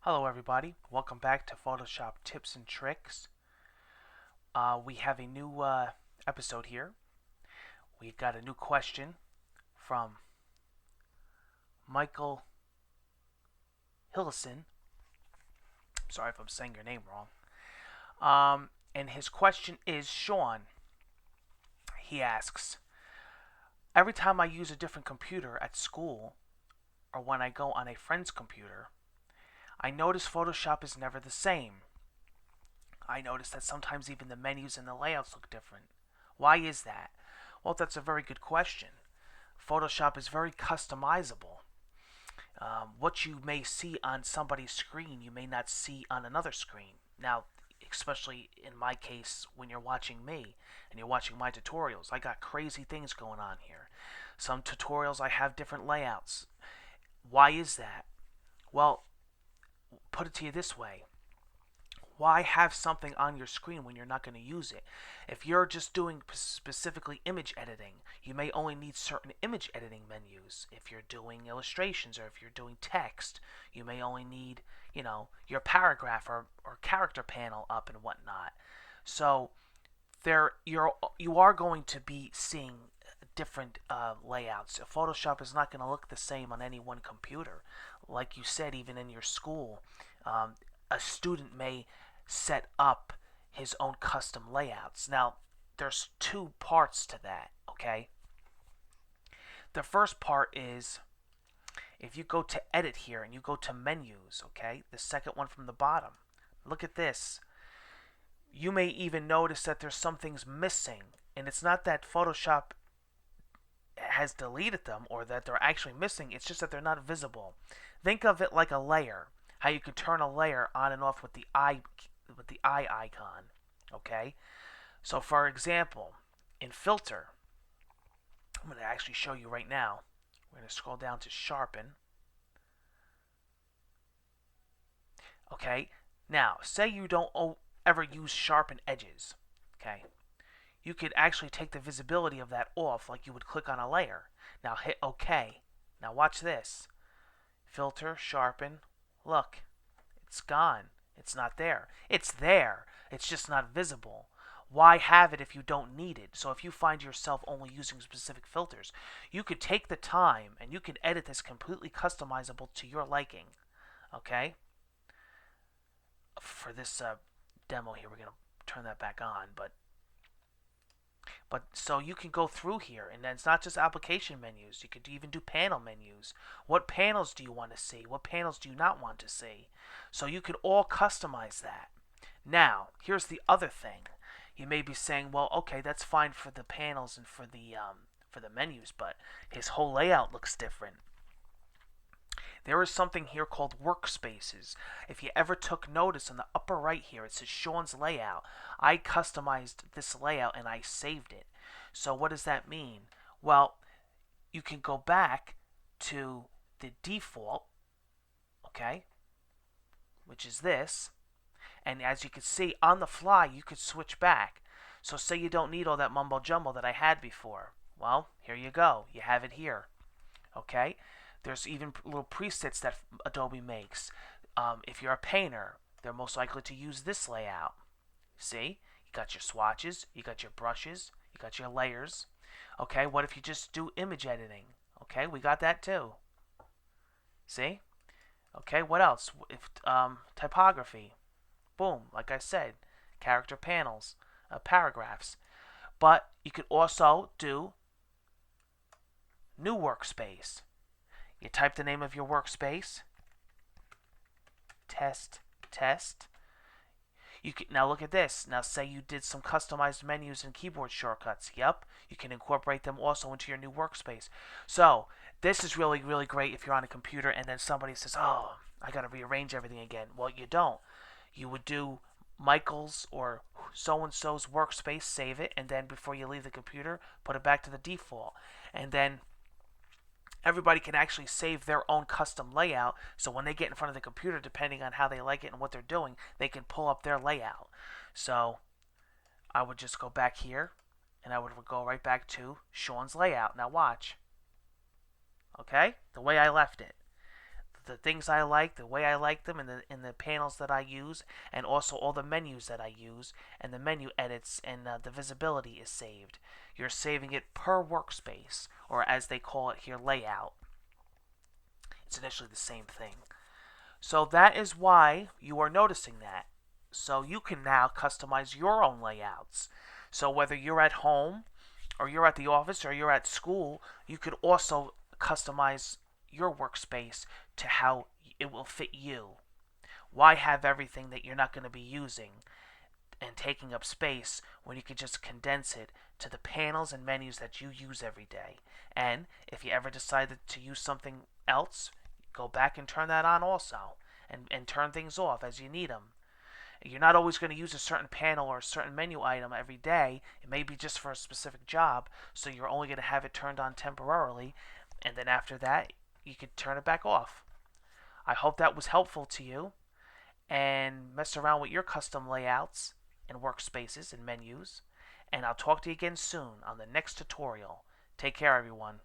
Hello everybody, welcome back to Photoshop Tips and Tricks. We have a new episode here. We've got a new question from Michael Hillison. Sorry if I'm saying your name wrong. And his question is, Sean, he asks, every time I use a different computer at school or when I go on a friend's computer, I notice Photoshop is never the same. I notice that sometimes even the menus and the layouts look different. Why is that? Well, that's a very good question. Photoshop is very customizable. What you may see on somebody's screen, you may not see on another screen. Now, especially in my case, when you're watching me and you're watching my tutorials, I got crazy things going on here. Some tutorials I have different layouts. Why is that? Well, put it to you this way. Why have something on your screen when you're not going to use it? If you're just doing specifically image editing, you may only need certain image editing menus. If you're doing illustrations or if you're doing text, you may only need, your paragraph or character panel up and whatnot. So you are going to be seeing different layouts. Photoshop is not going to look the same on any one computer. Like you said, even in your school, a student may set up his own custom layouts. Now, there's two parts to that, okay? The first part is if you go to edit here and you go to menus, okay? The second one from the bottom. Look at this. You may even notice that there's some things missing, and it's not that Photoshop has deleted them or that they're actually missing. It's just that they're not visible. Think of it like a layer. How you can turn a layer on and off with the eye icon. Okay? So for example, in filter, I'm going to actually show you right now. We're going to scroll down to sharpen. Okay? Now, say you don't ever use sharpen edges. Okay? You could actually take the visibility of that off like you would click on a layer. Now hit OK. Now watch this. Filter, sharpen. Look, it's gone. It's not there. It's there. It's just not visible. Why have it if you don't need it? So if you find yourself only using specific filters, you could take the time and you can edit this completely customizable to your liking. Okay? For this demo here, we're going to turn that back on, but so you can go through here, and then it's not just application menus. You could even do panel menus. What panels do you want to see? What panels do you not want to see? So you could all customize that. Now, here's the other thing. You may be saying, well, okay, that's fine for the panels and for the menus, but his whole layout looks different. There is something here called Workspaces. If you ever took notice on the upper right here, it says Sean's layout. I customized this layout and I saved it. So what does that mean? Well, you can go back to the default, okay, which is this. And as you can see, on the fly, you could switch back. So say you don't need all that mumbo jumbo that I had before. Well, here you go. You have it here. Okay? There's even little presets that Adobe makes. If you're a painter, they're most likely to use this layout. See? You got your swatches, you got your brushes, you got your layers. Okay, what if you just do image editing? Okay, we got that too. See? Okay, what else? If typography. Boom, like I said, character panels, paragraphs. But you could also do new workspace. You type the name of your workspace. Test. Now look at this. Now say you did some customized menus and keyboard shortcuts. Yep, you can incorporate them also into your new workspace. So this is really, really great if you're on a computer and then somebody says, oh, I got to rearrange everything again. Well, you don't. You would do Michael's or so-and-so's workspace, save it, and then before you leave the computer, put it back to the default. And then everybody can actually save their own custom layout, so when they get in front of the computer, depending on how they like it and what they're doing, they can pull up their layout. So I would just go back here, and I would go right back to Sean's layout. Now watch. Okay? The way I left it. the things I like, the way I like them, and the panels that I use, and also all the menus that I use, and the menu edits, and the visibility is saved. You're saving it per workspace, or as they call it here, layout. It's initially the same thing. So that is why you are noticing that. So you can now customize your own layouts. So whether you're at home, or you're at the office, or you're at school, you could also customize your workspace to how it will fit you. Why have everything that you're not going to be using and taking up space when you could just condense it to the panels and menus that you use every day? And if you ever decided to use something else, go back and turn that on also, and turn things off as you need them. You're not always going to use a certain panel or a certain menu item every day. It may be just for a specific job, so you're only going to have it turned on temporarily, and then after that, you could turn it back off. I hope that was helpful to you, and mess around with your custom layouts and workspaces and menus, and I'll talk to you again soon on the next tutorial. Take care, everyone.